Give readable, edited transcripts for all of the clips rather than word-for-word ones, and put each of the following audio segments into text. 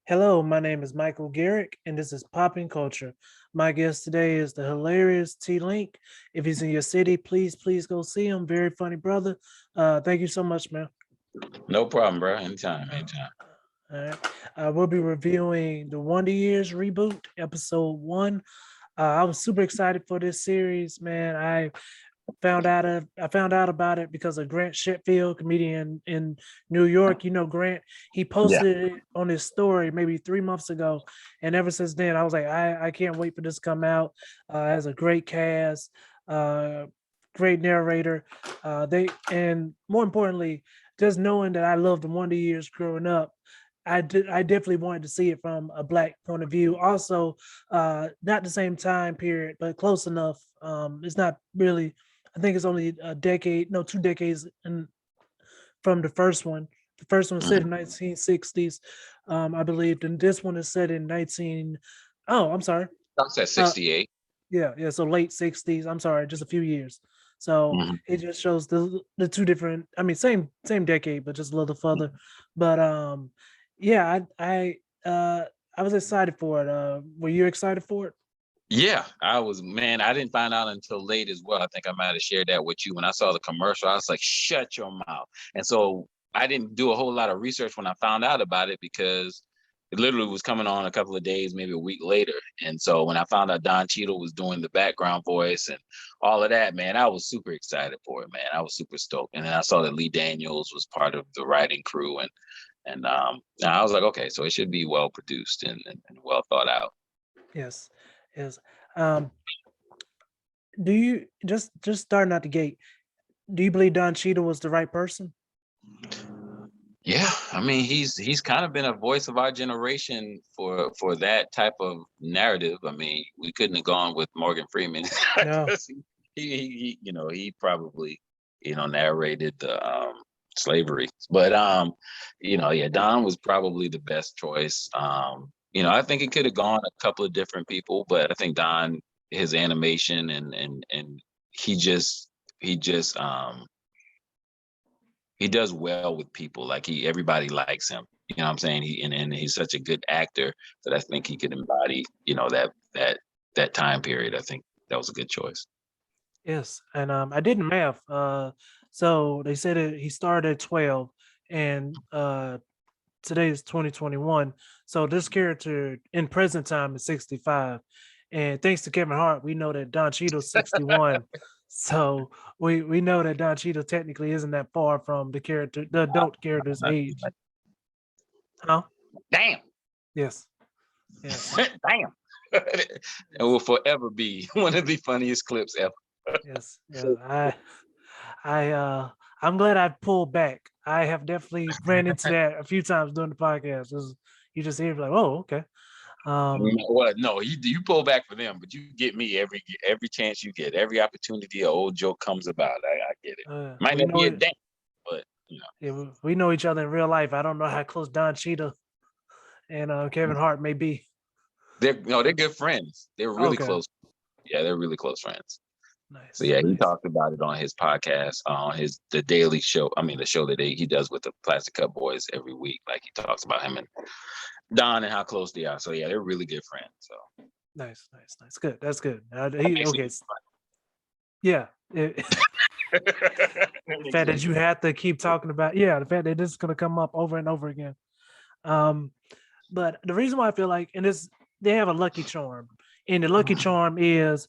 Hello, my name is Michael Garrick, and this is PoppinCulture. My guest today is the hilarious TLink. If he's in your city, please go see him. Very funny brother. Thank you so much, man. No problem, bro. Anytime, Uh, anytime. all right. We'll be reviewing the Wonder Years reboot, episode one. I was super excited for this series, man. I found out about it because of Grant Sheffield, comedian in New York. You know Grant. He Yeah. posted it on his story maybe 3 months ago, and ever since then, I was like, I can't wait for this to come out. Has a great cast, uh, great narrator. They and more importantly, just knowing that I loved the Wonder Years growing up. I definitely wanted to see it from a black point of view. Also, not the same time period, but close enough. It's not really. I think it's only a decade, no, 2 decades from the first one. The first one set in Mhm. 1960s, I believe, and this one is set in 19. Oh, I'm sorry. I said Uh, 68. yeah. So late 60s. I'm sorry, just a few years. So Mhm. it just shows the two different. I mean, same decade, but just a little further. But yeah, I was excited for it. Were you excited for it? Yeah, I was, man, I didn't find out until late as well. I think I might have shared that with you. When I saw the commercial, I was like, shut your mouth. And so I didn't do a whole lot of research when I found out about it because it literally was coming on a couple of days, maybe a week later. And so when I found out Don Cheadle was doing the background voice and all of that, man, I was super excited for it, man. I was super stoked. And then I saw that Lee Daniels was part of the writing crew, and I was like, okay, so it should be well produced and well thought out. Yes, yes. Um, do you just starting out the gate? Do you believe Don Cheadle was the right person? Yeah, I mean, he's kind of been a voice of our generation for that type of narrative. I mean, we couldn't have gone with Morgan Freeman No. because he probably narrated the slavery, but yeah, Don was probably the best choice. I think it could have gone a couple of different people, but I think Don, his animation and he just he does well with people. Like everybody likes him. You know what I'm saying? And he's such a good actor that I think he could embody, that time period. I think that was a good choice. Yes, and I did the math. So they said he started at 12, and today is 2021. So this character in present time is 65, and thanks to Kevin Hart, we know that Don Cheadle's 61. So we know that Don Cheadle technically isn't that far from the adult character's age. Huh? Damn. Yes, yes, Damn. It will forever be one of the funniest clips ever. yes. I I'm glad I pulled back. I have definitely ran into that a few times during the podcast. You just hear like, oh, okay. Um, What? No, you pull back for them, but you get me every chance you get, every opportunity an old joke comes about. I get it. Might we not know be a it. damn, but Yeah, we know each other in real life. I don't know how close Don Cheadle and Kevin Hart may be. they're good friends. They're really Okay, close. Yeah, they're really close friends. So nice, yeah, he nice. talked about it on his podcast, on his the Daily Show. I mean, the show that he does with the Plastic Cup Boys every week. Like he talks about him and Don and how close they are. So yeah, they're really good friends. So Nice. Good. That's good. that He makes okay. it Yeah. that The makes fact it that you even. have to keep talking about, yeah, the fact that this is gonna come up over and over again. Um, but the reason why I feel like, and this, they have a lucky charm, and the lucky charm is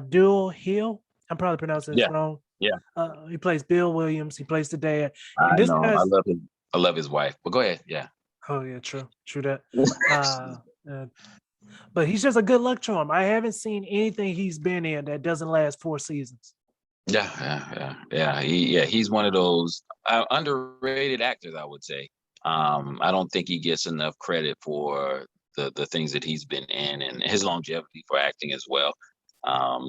Dual Hill. I'm probably pronouncing this Yeah, wrong. yeah. He plays Bill Williams. He plays the dad, and I this know. guy's. I love his wife. But go ahead. Yeah. Oh yeah, true that. Uh, uh, but he's just a good luck charm. I haven't seen anything he's been in that doesn't last 4 seasons. He's one of those underrated actors, I would say. I don't think he gets enough credit for the things that he's been in and his longevity for acting as well.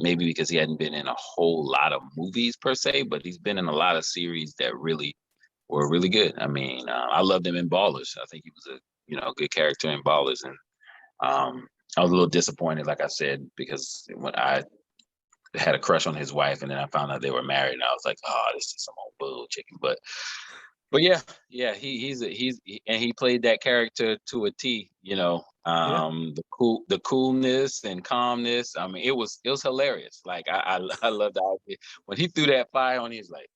Maybe because he hadn't been in a whole lot of movies per se, but he's been in a lot of series that really were really good. I mean, I loved him in Ballers. I think he was a good character in Ballers, and I was a little disappointed, like I said, because when I had a crush on his wife, and then I found out they were married, and I was like, oh, this is some old bull chicken. But But yeah, and he played that character to a T, Yeah, the coolness and calmness. I mean, it was hilarious. Like I loved how when he threw that fire on, he's like,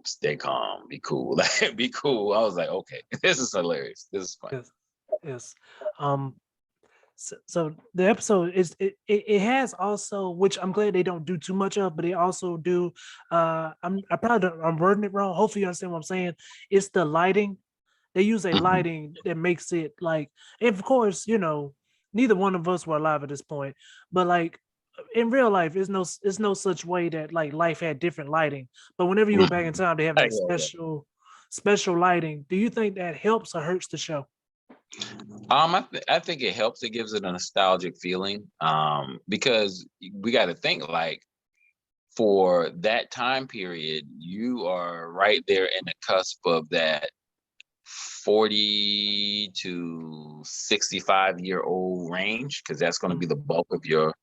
stay calm, be cool, like be cool. I was like, okay, this is hilarious. This is funny. yes, yes. Um, so the episode is it has also, which I'm glad they don't do too much of, but they also do. I'm wording it wrong. Hopefully you understand what I'm saying. It's the lighting. They use a Mhm. lighting that makes it like, and of course, neither one of us were alive at this point, but like in real life, there's no such way that like life had different lighting. But whenever you go back in Mhm. time, they have Yeah, like yeah. special lighting. Do you think that helps or hurts the show? I think it helps. It gives it a nostalgic feeling. Because we got to think like for that time period, you are right there in the cusp of that 40 to 65-year-old range, because that's going to be Mm, the bulk of your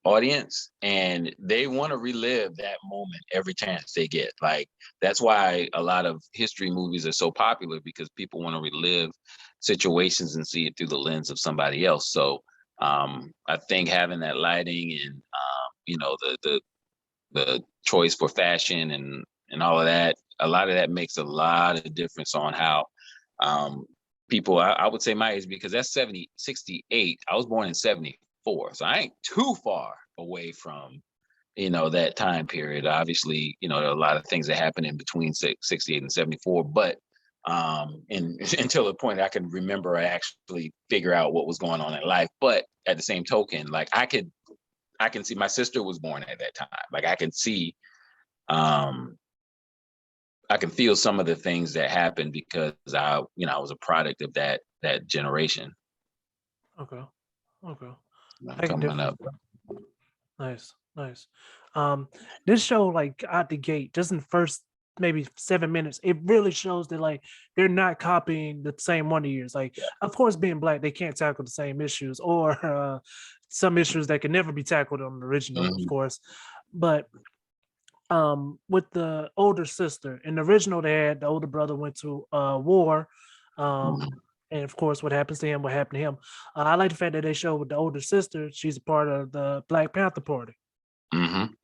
audience, and they want to relive that moment every chance they get. Like that's why a lot of history movies are so popular, because people want to relive situations and see it through the lens of somebody else. So I think having that lighting and the choice for fashion and all of that, a lot of that makes a lot of difference on how um people, I would say my age, because that's 70, 68. I was born in 74, so I ain't too far away from that time period. Obviously, there are a lot of things that happen in between 68 and 74, but and until the point I can remember, I actually figure out what was going on in life. But at the same token, like I can see my sister was born at that time. Like um I can feel some of the things that happened, because I was a product of that generation, okay, okay. I can coming up. definitely. Nice, nice. Um, this show, like out the gate, just in the first maybe 7 minutes, it really shows that like they're not copying the same Wonder Years. Like, of course, being black, they can't tackle the same issues or some issues that can never be tackled on the original, of Mhm, course. But with the older sister in the original, they had the older brother went to war. mhm, And of course, what happens to him, what happened to him. I like the fact that they show with the older sister, she's a part of the Black Panther Party. mhm.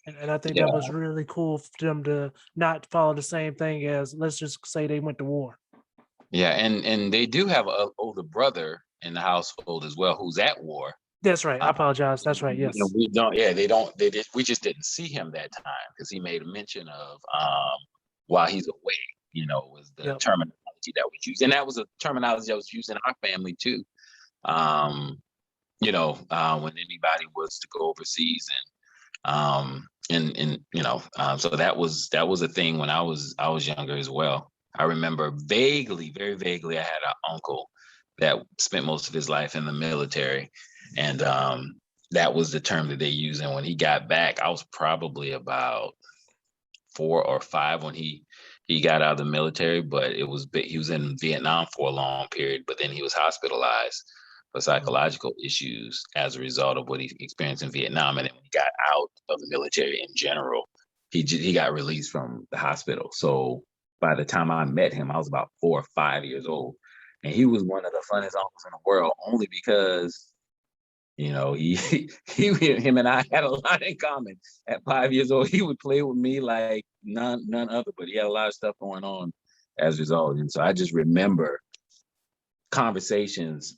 And I think that Yeah, was really cool for them to not follow the same thing as, let's just say, they went to war. yeah, and they do have a older brother in the household as well, who's at war. That's right. I Uh, apologize. That's right. Yes. we don't. Yeah, they don't. We just didn't see him that time, because he made a mention of while he's away. Was the Yep. terminology that was used, and that was a terminology that was used in our family too. Um, when anybody was to go overseas, and so that was a thing when I was younger as well. I remember vaguely, very vaguely, I had an uncle that spent most of his life in the military, and that was the term that they used. And when he got back, I was probably about 4 or 5 when he got out of the military, but he was in Vietnam for a long period, but then he was hospitalized for Mhm. psychological issues as a result of what he experienced in Vietnam. And then when he got out of the military in general, he got released from the hospital. So by the time I met him, I was about 4 or 5 years old, and he was one of the funnest uncles in the world, only because he him and I had a lot in common. At 5 years old, he would play with me like none other, but he had a lot of stuff going on as a result. And so I just remember conversations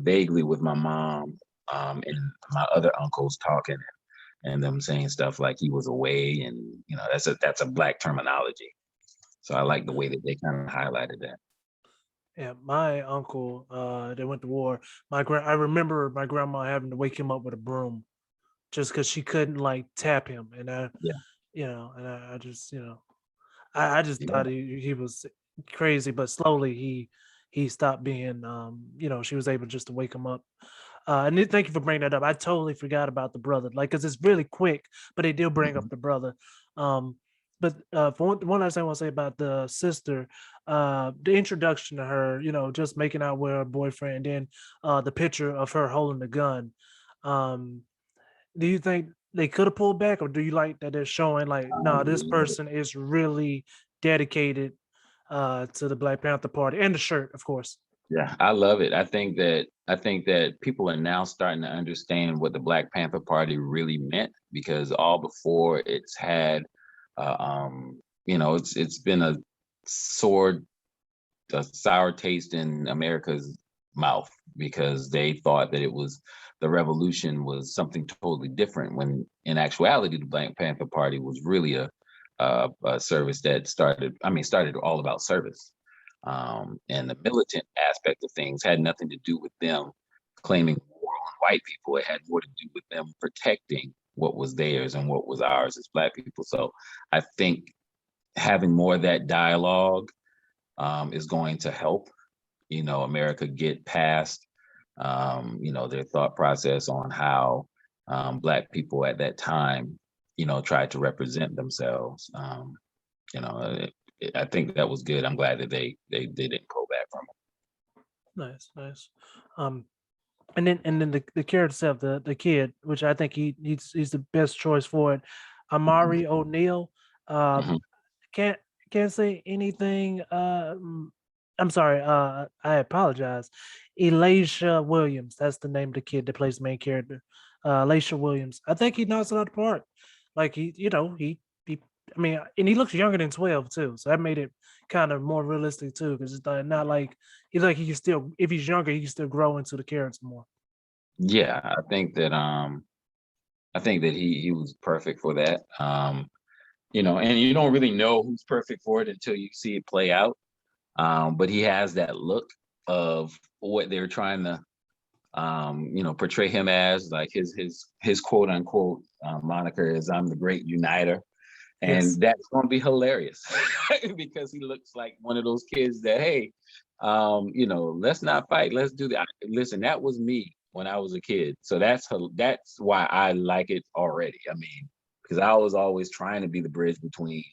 vaguely with my mom, and my other uncles talking, and them saying stuff like he was away, and that's a black terminology. So I like the way that they kind of highlighted that. Yeah, my uncle, they went to war. I remember my grandma having to wake him up with a broom just because she couldn't like tap him, and Yeah, I just, I just yeah, thought he was crazy, but slowly he stopped being, she was able just to wake him up. Thank you for bringing that up. I totally forgot about the brother, like, because it's really quick, but they do bring mhm, up the brother. Um, but for one last thing I want to say about the sister, the introduction to her, just making out with her boyfriend, then the picture of her holding the gun. Um, do you think they could have pulled back, or do you like that they're showing like, no, this person is really dedicated to the Black Panther Party and the shirt, of course. Yeah, I love it. I think that people are now starting to understand what the Black Panther Party really meant, because all before it's had, it's been sore a sour taste in America's mouth, because they thought that it was the revolution was something totally different, when in actuality the Black Panther Party was really a service that started all about service. And the militant aspect of things had nothing to do with them claiming war on white people. It had more to do with them protecting what was theirs and what was ours as Black people. So I think having more of that dialogue is going to help, America get past, their thought process on how Black people at that time, tried to represent themselves. You know, I think that was good. I'm glad that they didn't pull back from it. Nice, nice. Um, and then the character itself, the kid, which I think he's the best choice for it. Amari O'Neil. Um, Mhm. can't can't say anything. I'm sorry. I apologize. Elisha Williams. That's the name of the kid that plays the main character. Elisha Williams. I think he knocks it out of the park. Like he. I mean, and he looks younger than 12 too, so that made it kind of more realistic too, because it's not like he's like he can still, if he's younger, he can still grow into the character more. Yeah, I think that he was perfect for that. And you don't really know who's perfect for it until you see it play out. But he has that look of what they're trying to portray him as, like his quote unquote moniker is "I'm the Great Uniter," Yes. and that's going to be hilarious because he looks like one of those kids that, hey, let's not fight, let's do that. Listen, that was me when I was a kid, so that's why I like it already. I mean, because I was always trying to be the bridge between,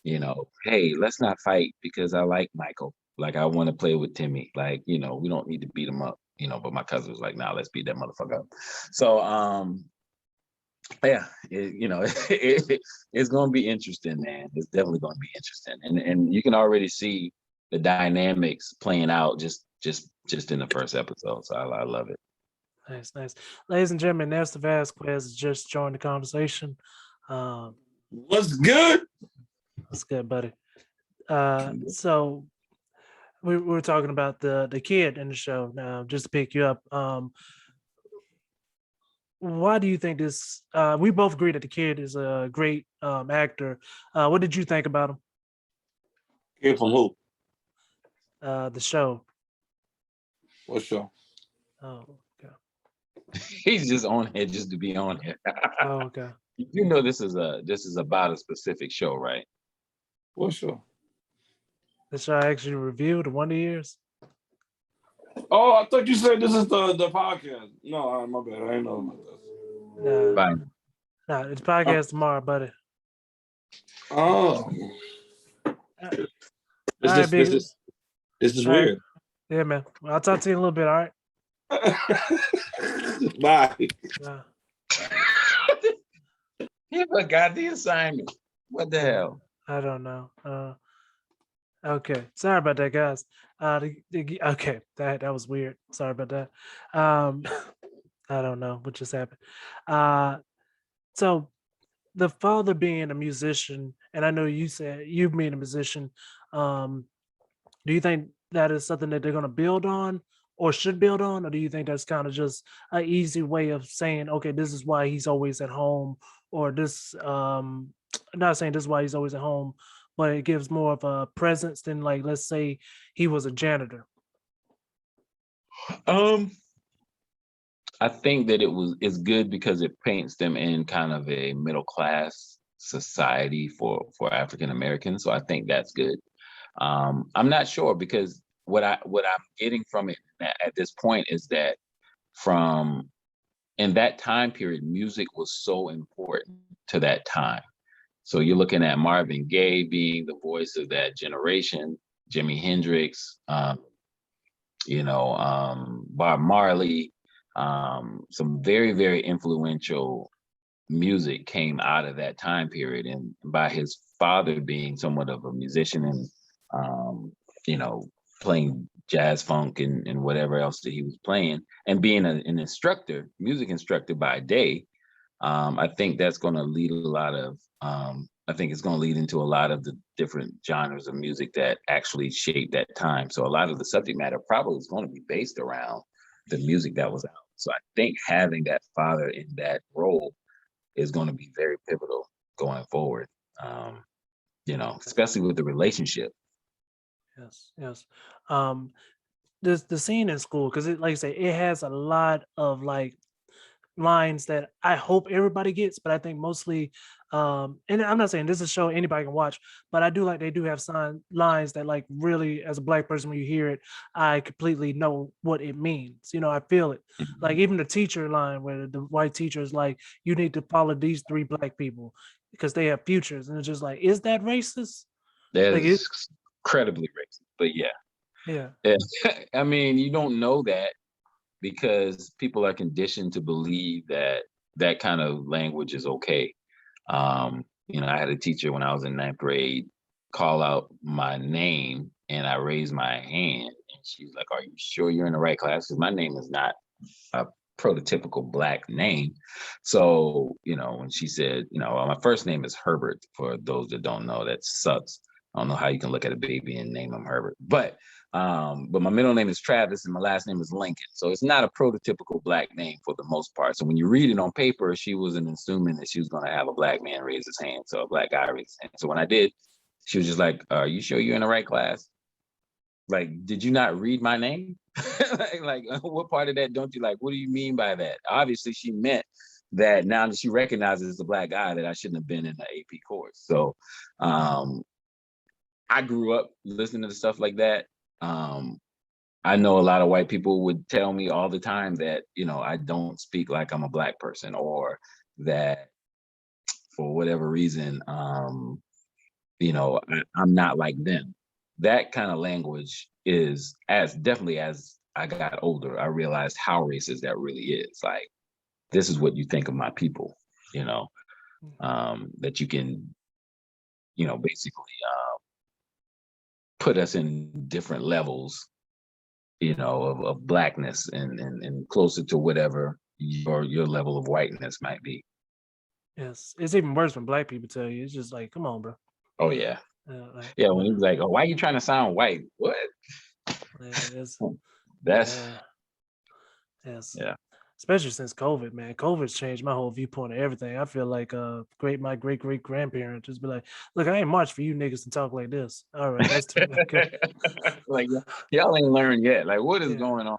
hey, let's not fight because I like Michael. Like, I want to play with Timmy. Like, we don't need to beat him up, but my cousin was like, nah, let's beat that motherfucker up. So, yeah, it's going to be interesting, man. It's definitely going to be interesting. And you can already see the dynamics playing out just in the first episode. So I love it. Nice, nice. Ladies and gentlemen, Nestor Vasquez just joined the conversation. What's good? That's good, buddy. So we were talking about the kid in the show. Now, just to pick you up, why do you think this? We both agree that the kid is a great actor. What did you think about him? Came from who? The show. What show? Oh, okay. He's just on here just to be on here. Oh, okay. This is about a specific show, right? What show? The show I actually reviewed the Wonder Years. Oh, I thought you said this is the podcast. No, my bad. I didn't know about this. Nah, Fine. nah, it's podcast tomorrow, buddy. Oh, Uh, this all right, this big. this is All right. weird. Yeah, man. Well, I'll talk to you in a little bit. All right. Bye. Uh, He forgot the assignment. What the hell? I don't know. Okay. Sorry about that, guys. Okay, that was weird. Sorry about that. Um, I don't know what just happened. Uh, so the father being a musician, and I know you said you being a musician. Um, do you think that is something that they're going to build on, or should build on, or do you think that's kind of just an easy way of saying, okay, this is why he's always at home, or this? I'm not saying this is why he's always at home, but it gives more of a presence than, like, let's say he was a janitor. Um, I think that it's good because it paints them in kind of a middle class society for African Americans. So I think that's good. I'm not sure, because what I'm getting from it at this point is that from in that time period, music was so important to that time. So you're looking at Marvin Gaye being the voice of that generation, Jimi Hendrix, Bob Marley, some very, very influential music came out of that time period, and by his father being somewhat of a musician and you know, playing jazz funk and whatever else that he was playing, and being an instructor, music instructor by day. I think that's going to lead a lot of I think it's going to lead into a lot of the different genres of music that actually shaped that time. So a lot of the subject matter probably is going to be based around the music that was out. So I think having that father in that role is going to be very pivotal going forward. You know, especially with the relationship. Yes, yes. Um, the scene in school, because it, like I say, it has a lot of like lines that I hope everybody gets, but I think mostly, and I'm not saying this is a show anybody can watch, but I do like they do have lines that like really, as a black person, when you hear it, I completely know what it means. You know, I feel it. Like Mhm. even the teacher line where the white teacher is like, "You need to follow these three black people because they have futures," and it's just like, is that racist? That Like it, is incredibly racist, but yeah. yeah, Yeah. I mean, you don't know that because people are conditioned to believe that that kind of language is okay. You know, I had a teacher when I was in ninth grade call out my name, and I raised my hand, and she's like, "Are you sure you're in the right class? Because my name is not a prototypical black name." So, you know, when she said, you know, my first name is Herbert, for those that don't know, that sucks. I don't know how you can look at a baby and name him Herbert. But my middle name is Travis and my last name is Lincoln. So it's not a prototypical black name for the most part. So when you read it on paper, she wasn't assuming that she was going to have a black man raise his hand. So a black guy raise his hand. So when I did, she was just like, "Are you sure you're in the right class? Like, did you not read my name?" like, what part of that don't you like? What do you mean by that? Obviously, she meant that now that she recognizes the black guy, that I shouldn't have been in the AP course. So um, I grew up listening to stuff like that. Um, I know a lot of white people would tell me all the time that, you know, I don't speak like I'm a black person, or that for whatever reason, you know, I'm not like them. That kind of language is, as definitely as I got older, I realized how racist that really is. Like, this is what you think of my people, you know, that you can, you know, basically put us in different levels, you know, of blackness and closer to whatever your level of whiteness might be. yes. It's even worse when black people tell you. It's just like, come on, bro. Oh yeah. Like, Yeah, when he was like, "Oh, why are you trying to sound white?" What? it's That's yeah, yes. yeah. Especially since COVID, man. COVID's changed my whole viewpoint of everything. I feel like my great grandparents just be like, look, I ain't much for you niggas to talk like this. All right, that's too okay. Like y'all ain't learned yet. Like, what is Yeah. going on?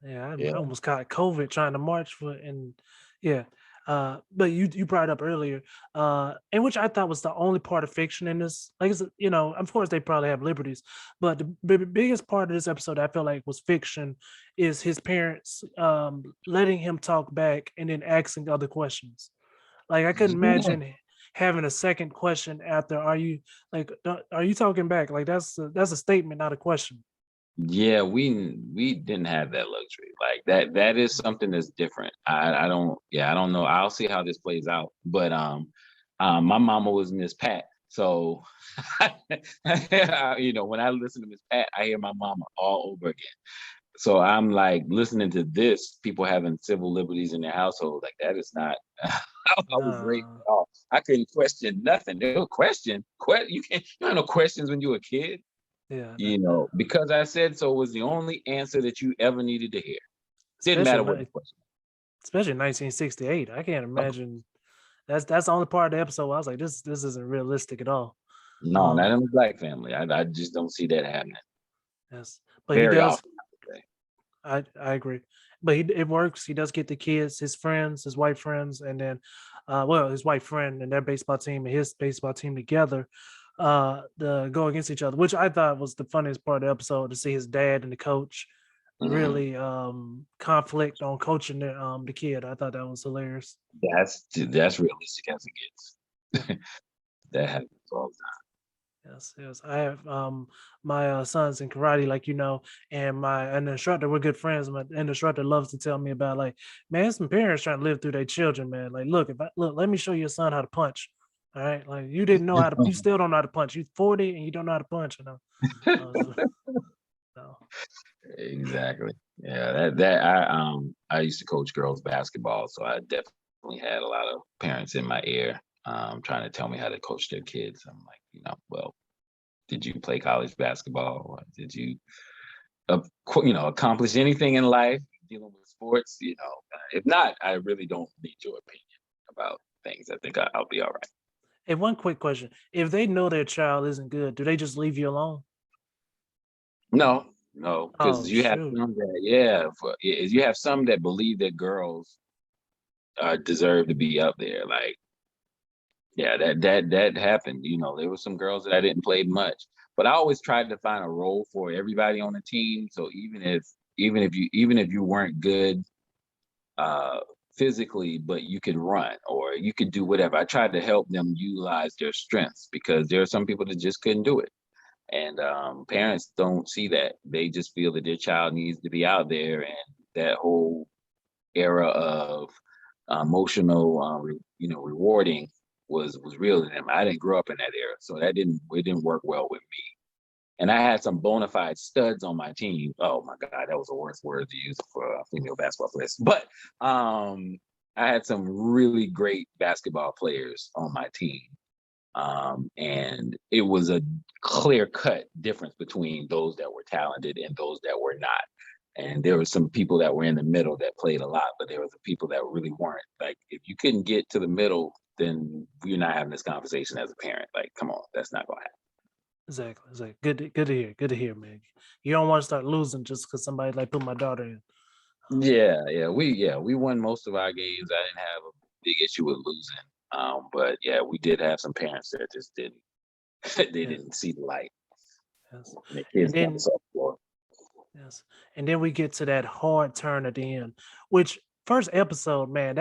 Yeah, I Yeah. almost caught COVID trying to march for and yeah. But you brought up earlier, and which I thought was the only part of fiction in this. Like, it's, you know, of course they probably have liberties, but the biggest part of this episode I feel like was fiction is his parents letting him talk back and then asking other questions. Like I couldn't Yeah. imagine having a second question after are you talking back? Like that's a statement, not a question. Yeah, we didn't have that luxury. Like that is something that's different. I don't, yeah, I don't know. I'll see how this plays out. But my mama was Miss Pat. So you know, when I listen to Miss Pat, I hear my mama all over again. So I'm like listening to this, people having civil liberties in their household. Like that is not how I was raised No, at all. I couldn't question nothing. No question. You can't, you don't have no questions when you were a kid. yeah, You know, because I said so was the only answer that you ever needed to hear. Didn't especially matter in what the question. especially in 1968. I can't Oh, imagine. That's the only part of the episode where I was like, this isn't realistic at all. no, not Um, in the black family. I just don't see that happening yes, but he very does. often, I would say. I agree, but it works. He does get the kids, his friends, his white friends, and then, well, his white friend and their baseball team and his baseball team together, to go against each other, which I thought was the funniest part of the episode to see his dad and the coach Mhm. really conflict on coaching the kid. I thought that was hilarious. That's realistic as it gets. That happens all the time. Yes, yes. I have my sons in karate, like and the instructor, we're good friends. And the instructor loves to tell me about like, man, some parents trying to live through their children, man. Like, look, let me show your son how to punch. All right, like you didn't know how to, you still don't know how to punch. You're 40 and you don't know how to punch. So, Exactly. Yeah, I used to coach girls basketball, so I definitely had a lot of parents in my ear trying to tell me how to coach their kids. I'm like, well, did you play college basketball? Or did you accomplish anything in life dealing with sports? If not, I really don't need your opinion about things. I think I'll be all right. hey, one quick question: if they know their child isn't good, do they just leave you alone? No, no, because Oh you have shoot! some that, yeah, you have some that believe that girls deserve to be up there. Like, yeah, that happened. There were some girls that I didn't play much, but I always tried to find a role for everybody on the team. So even if you weren't good uh physically, but you could run or you could do whatever, I tried to help them utilize their strengths because there are some people that just couldn't do it. And parents don't see that. They just feel that their child needs to be out there, and that whole era of emotional, rewarding was real to them. I didn't grow up in that era, so it didn't work well with me. And I had some bona fide studs on my team. Oh my God, that was the worst word to use for female basketball players. But I had some really great basketball players on my team. And it was a clear cut difference between those that were talented and those that were not. And there were some people that were in the middle that played a lot, but there was the people that really weren't. Like, if you couldn't get to the middle, then you're not having this conversation as a parent. Like, come on, that's not going to Exactly. Exactly. Good to hear. Good to hear, man. You don't want to start losing just because somebody like put my daughter in. happen. Yeah, we won most of our games. I didn't have a big issue with losing. But yeah, we did have some parents that just didn't they Yes. didn't see the light. Yes. And their And kids got the then soft floor. yes. And then we get to that hard turn at the end, which first episode, man,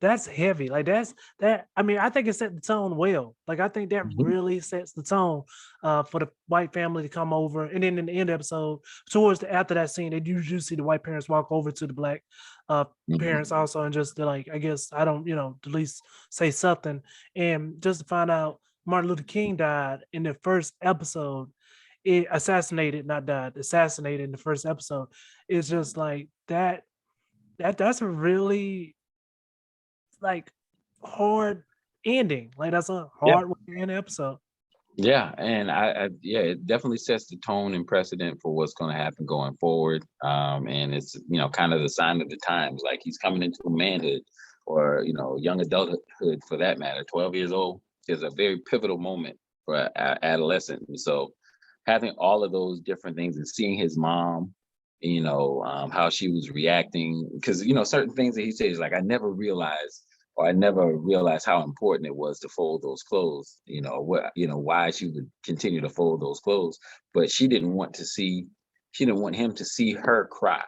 that's heavy. Like that I mean, I think it set the tone well. Like I think that Mhm. really sets the tone for the white family to come over. And then in the end episode, after that scene, they do see the white parents walk over to the black uh parents Mhm. also and just to like, I guess I don't, at least say something. And just to find out Martin Luther King died in the first episode, it assassinated, not died, assassinated in the first episode. It's just like that's a really like hard ending. Like that's a Yeah. hard way to end the episode. Yeah, and yeah, it definitely sets the tone and precedent for what's going to happen going forward. And it's kind of the sign of the times. Like, he's coming into manhood, or young adulthood for that matter. 12 years old is a very pivotal moment for adolescent. And so, having all of those different things and seeing his mom, how she was reacting, because certain things that he says, like, I never realized how important it was to fold those clothes. Why she would continue to fold those clothes, but she didn't want him to see her cry,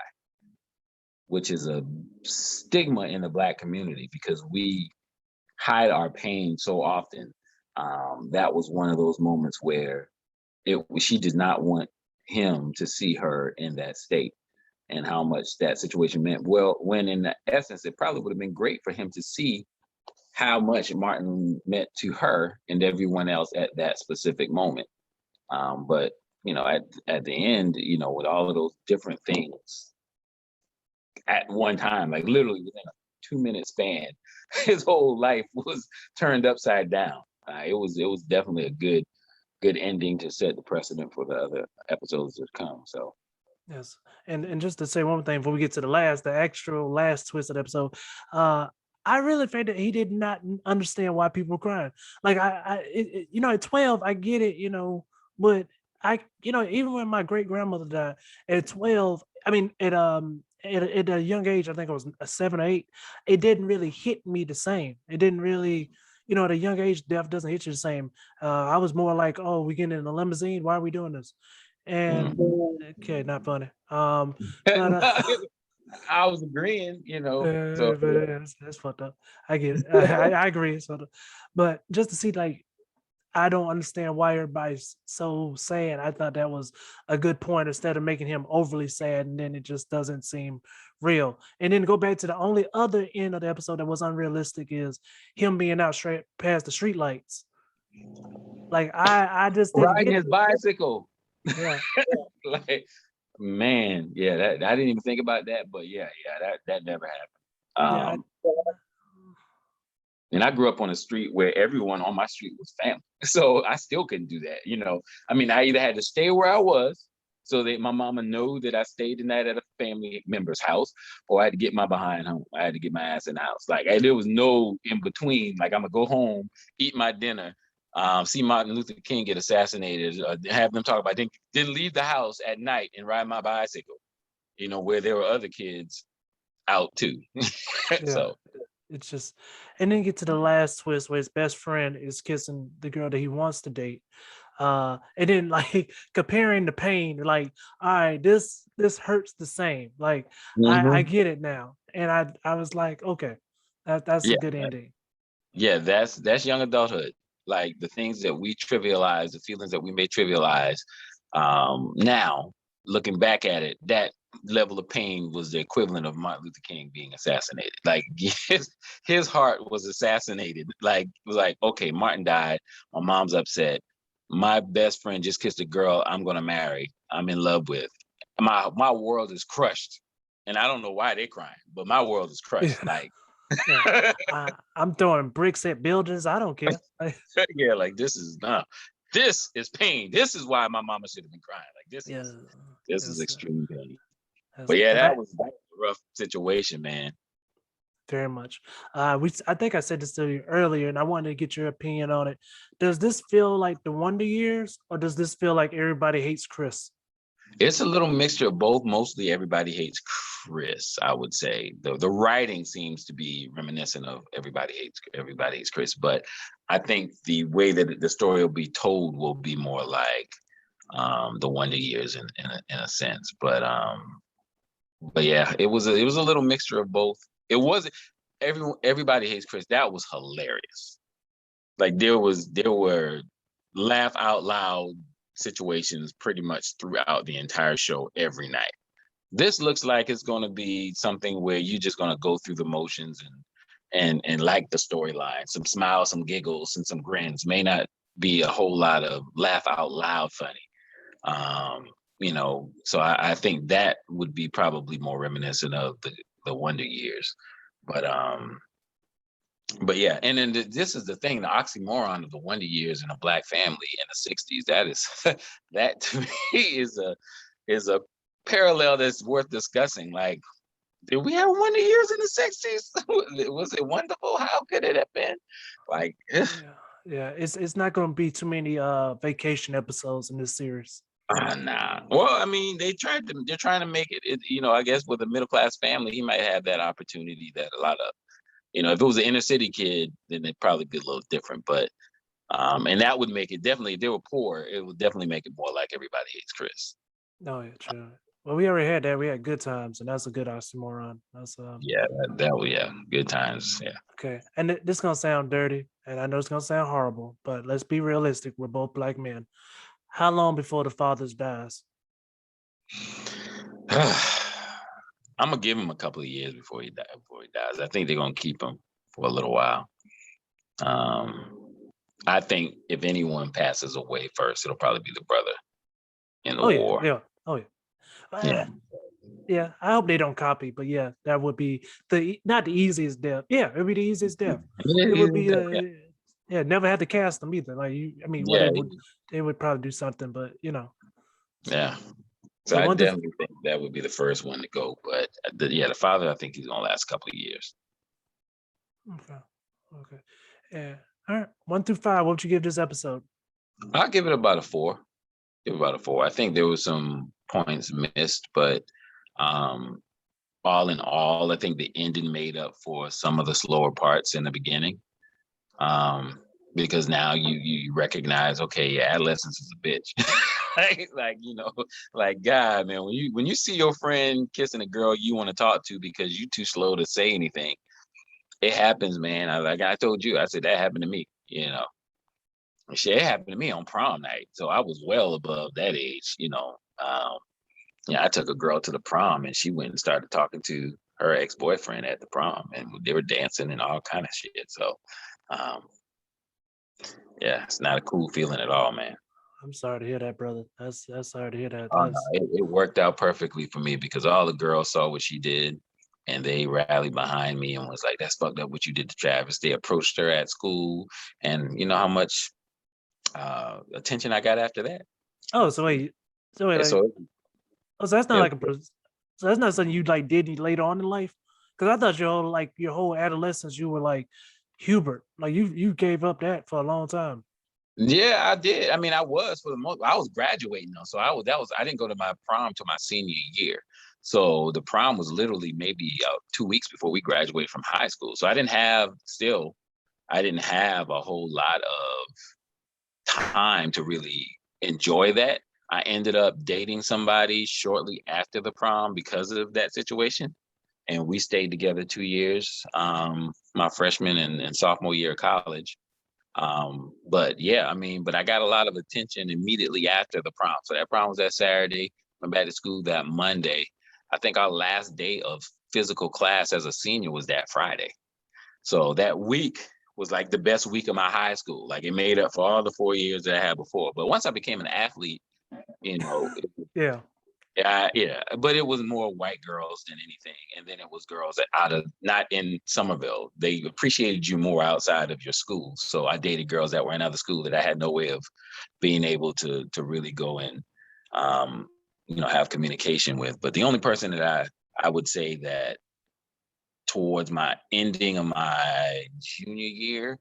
which is a stigma in the Black community because we hide our pain so often. That was one of those moments where she did not want him to see her in that state, and how much that situation meant. Well, when in the essence, it probably would have been great for him to see how much Martin meant to her and everyone else at that specific moment. But at the end, with all of those different things at one time, like literally within a 2 minute span, his whole life was turned upside down. It was definitely a good ending to set the precedent for the other episodes to come. So Yes. And just to say one thing before we get to the actual last twist of the episode, uh I really think that he did not understand why people were crying. Like at 12, I get it, but even when my great grandmother died at 12, I mean, at a young age, I think I was a 7 or 8, it didn't really hit me the same. It didn't really, at a young age, death doesn't hit you the same. I was more like, oh, we getting in a limousine. Why are we doing this? And okay, not funny. But I was agreeing, so but that's fucked up. I get it. I agree. So, but just to see like I don't understand why everybody's so sad. I thought that was a good point instead of making him overly sad, and then it just doesn't seem real. And then go back to the only other end of the episode that was unrealistic is him being out straight past the street lights. Like I just didn't Riding get his it. bicycle. Yeah, Like, man, yeah, that I didn't even think about that, but yeah, that never happened. yeah, And I grew up on a street where everyone on my street was family. So I still couldn't do that, you know. I mean, I either had to stay where I was so that my mama knew that I stayed in that at a family member's house, or I had to get my behind home. I had to get my ass in the house. Like there was no in between. Like I'm gonna go home, eat my dinner, see Martin Luther King get assassinated, have them talk about then leave the house at night and ride my bicycle, you know, where there were other kids out too. yeah. So It's just, and then get to the last twist where his best friend is kissing the girl that he wants to date. And then like comparing the pain, like, all right, this hurts the same. Like I mhm. get it now. And I was like, okay, that's a Yeah, good ending. yeah, that's young adulthood. Like the things that we trivialize, the feelings that we may trivialize. Now looking back at it, that level of pain was the equivalent of Martin Luther King being assassinated. Like his heart was assassinated. Like it was like, okay, Martin died. My mom's upset. My best friend just kissed a girl I'm gonna marry. I'm in love with. My world is crushed, and I don't know why they're crying, but my world is Yeah. crushed. Like. Yeah. I'm throwing bricks at buildings. I don't care. Yeah, like this is pain. This is why my mama should have been crying. Like Yeah. this is Yes. extreme pain. Yes. But yeah, And that was a rough situation, man. very much. I think I said this to you earlier, and I wanted to get your opinion on it. Does this feel like the Wonder Years, or does this feel like Everybody Hates Chris? It's a little mixture of both. Mostly everybody hates Chris, I would say. The writing seems to be reminiscent of everybody hates Chris, but I think the way that the story will be told will be more like the Wonder Years in a sense. But yeah, it was a little mixture of both. It wasn't everybody hates Chris. That was hilarious. Like there were laugh out loud situations pretty much throughout the entire show every night. This looks like it's going to be something where you're just going to go through the motions and like the storyline, some smiles, some giggles, and some grins. May not be a whole lot of laugh out loud funny. Um, you know, so I think that would be probably more reminiscent of the Wonder Years. But but yeah, and then this is the thing, the oxymoron of the Wonder Years in a black family in the 60s. That is that to me is a parallel that's worth discussing. Like, did we have Wonder Years in the 60s? Was it wonderful? How could it have been? Like, Yeah, yeah. It's not going to be too many vacation episodes in this series. nah. Well, I mean, they're trying to make it, you know, I guess with a middle class family, he might have that opportunity that a lot of, you know, if it was an inner city kid, then it'd probably be a little different. But and that would make it definitely, if they were poor, it would definitely make it more like Everybody Hates Chris. No, yeah, true. Well, we already had that. We had Good Times, and that's a good oxymoron. That's Yeah, that was, yeah, good times. Yeah. okay. And this is gonna sound dirty, and I know it's gonna sound horrible, but let's be realistic. We're both black men. How long before the fathers dies? I'm gonna give him a couple of years before he dies. I think they're gonna keep him for a little while. I think if anyone passes away first, it'll probably be the brother in the Oh yeah, war. yeah, oh yeah. Yeah. Yeah, I hope they don't copy, but yeah, that would be not the easiest death. Yeah, it would be the easiest death. It would be Yeah. yeah, never had to cast them either. Like I mean, what Yeah. they would probably do something, but you know. Yeah. So So I one to definitely think that would be the first one to go. But the father, I think he's gonna last a couple of years. okay, okay, yeah. All right, 1 through 5. What would you give this episode? I'll give it about a 4. Give it about a 4. I think there was some points missed, but um, all in all, I think the ending made up for some of the slower parts in the beginning. Because now you recognize, okay, yeah, adolescence is a bitch. like you know, like God, man, when you see your friend kissing a girl you want to talk to because you too slow to say anything, it happens, man. I told you, I said that happened to me, you know. Shit, it happened to me on prom night, so I was well above that age. Yeah, I took a girl to the prom, and she went and started talking to her ex-boyfriend at the prom, and they were dancing and all kind of shit. So, um, yeah, it's not a cool feeling at all, man. I'm sorry to hear that, brother. That's sorry to hear that. Oh, no, That's it worked out perfectly for me because all the girls saw what she did, and they rallied behind me and was like, "That's fucked up what you did to Travis." They approached her at school, and you know how much attention I got after that. oh, so wait, And like, so, oh, so that's not yeah, like so that's not something you like did later on in life. Because I thought your whole adolescence you were like Hubert, like you gave up that for a long time. yeah, I did. I mean, I was for the most. I was graduating though, so I didn't go to my prom till my senior year. So the prom was literally maybe 2 weeks before we graduated from high school. So I didn't have a whole lot of time to really enjoy that. I ended up dating somebody shortly after the prom because of that situation. And we stayed together 2 years, my freshman and sophomore year of college. But yeah, I mean, but I got a lot of attention immediately after the prom. So that prom was that Saturday. Went back to school that Monday. I think our last day of physical class as a senior was that Friday. So that week was like the best week of my high school. Like it made up for all the 4 years that I had before. But once I became an athlete, you know, Yeah. yeah, but it was more white girls than anything, and then it was girls that out of not in Somerville. They appreciated you more outside of your school. So I dated girls that were in other schools that I had no way of being able to really go and um, have communication with. But the only person that I would say that towards my ending of my junior year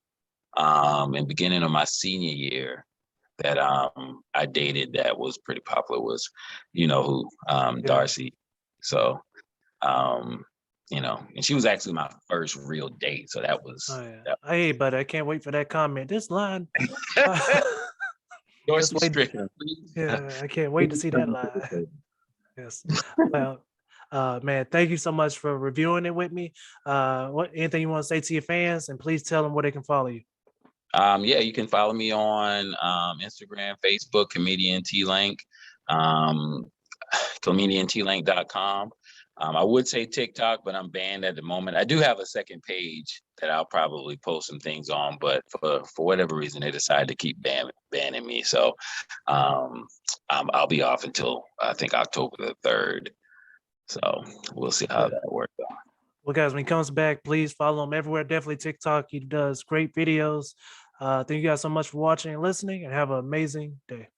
and beginning of my senior year that I dated that was pretty popular was, who, Yeah. Darcy. So, um, and she was actually my first real date. So that Oh was yeah. that. Hey, but I can't wait for that comment. This line. Just Dorsey wait. Strickland, please. Yeah, I can't wait to Please see that bring me to the line. table. Yes. Well, man, thank you so much for reviewing it with me. What anything you want to say to your fans, and please tell them where they can follow you. Yeah, you can follow me on Instagram, Facebook, comedian TLink, um, comediantlink.com. I would say TikTok, but I'm banned at the moment. I do have a second page that I'll probably post some things on, but for whatever reason, they decided to keep banning me. So I'll be off until I think October the 3rd. So we'll see how Yeah. that works out. Well, guys, when he comes back, please follow him everywhere. Definitely TikTok. He does great videos. Thank you guys so much for watching and listening, and have an amazing day.